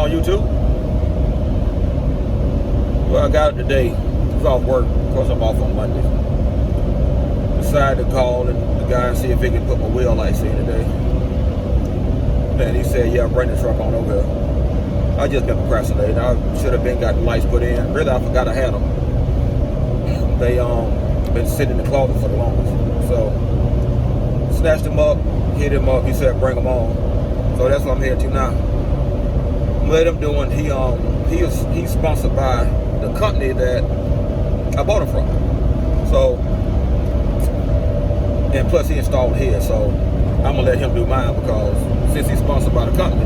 on YouTube? Well, I got it today. I was off work. Of course, I'm off on Monday. Decided to call the guy and see if he could put my wheel lights in today. And he said, yeah, bring the truck on over here. I just been procrastinating. I should have got the lights put in. Really, I forgot I had them. They been sitting in the closet for the longest. So snatched him up, hit him up. He said, bring them on. So that's what I'm headed to now. What I'm doing, he's sponsored by the company that I bought him from. So, and plus he installed his, so I'm gonna let him do mine because since he's sponsored by the company,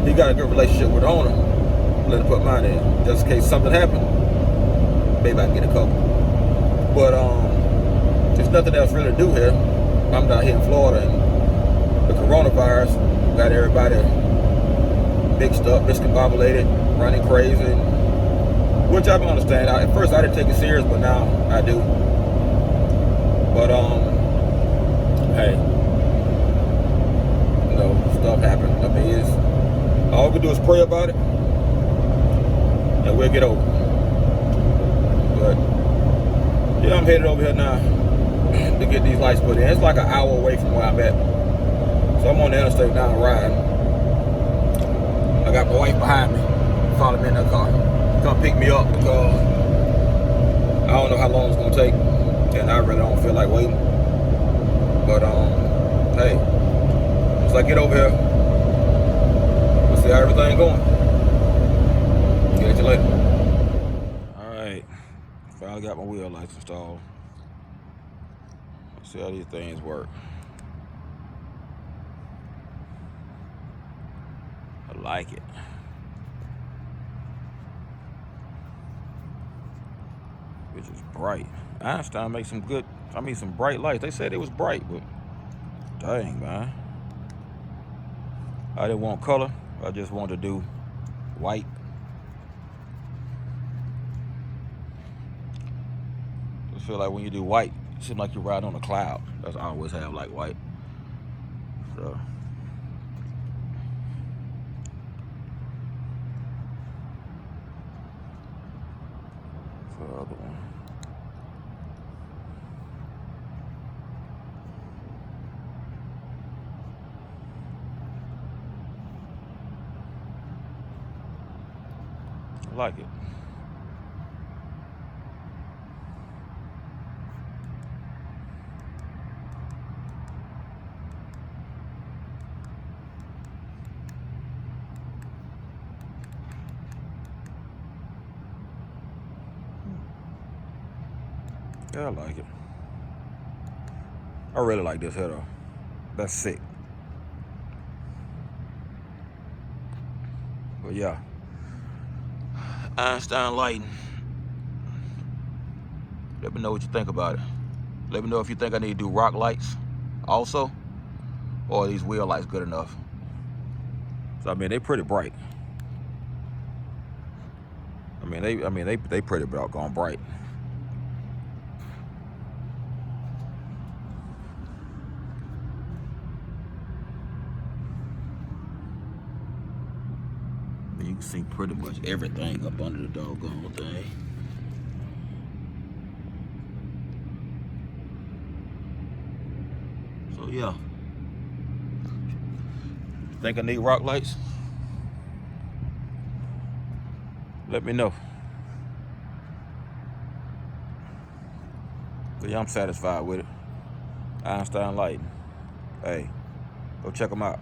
he got a good relationship with the owner. Let him put mine in, just in case something happened. Maybe I can get a couple. But there's nothing else really to do here. I'm down here in Florida, and the coronavirus got everybody mixed up, discombobulated, running crazy, which I can understand. At first I didn't take it serious, but now I do. But hey, you know, stuff happened. I mean, it's all we do is pray about it, and we'll get over it. But yeah, I'm headed over here now to get these lights put in. It's like an hour away from where I'm at, so I'm on the interstate now riding. I got my wife behind me, following me in that car. Come pick me up because I don't know how long it's gonna take, and I really don't feel like waiting. But hey, once I get over here, we'll see how everything going. Catch you later. All right, finally got my wheel lights installed. Let's see how these things work. I like it. Which is bright. Einstein makes some good, some bright lights. They said it was bright, but dang, man. I didn't want color. I just wanted to do white. I feel like when you do white, it seems like you're riding on a cloud. That's I always have like white. So. The other one. I like it. Yeah, I like it. I really like this here though. That's sick. But yeah, Einstein lighting. Let me know what you think about it. Let me know if you think I need to do rock lights also, or are these wheel lights good enough? So I mean, they pretty bright. They pretty doggone bright. You can see pretty much everything up under the doggone thing. So yeah. Think I need rock lights? Let me know. But yeah, I'm satisfied with it. Einstein lighting. Hey, go check them out.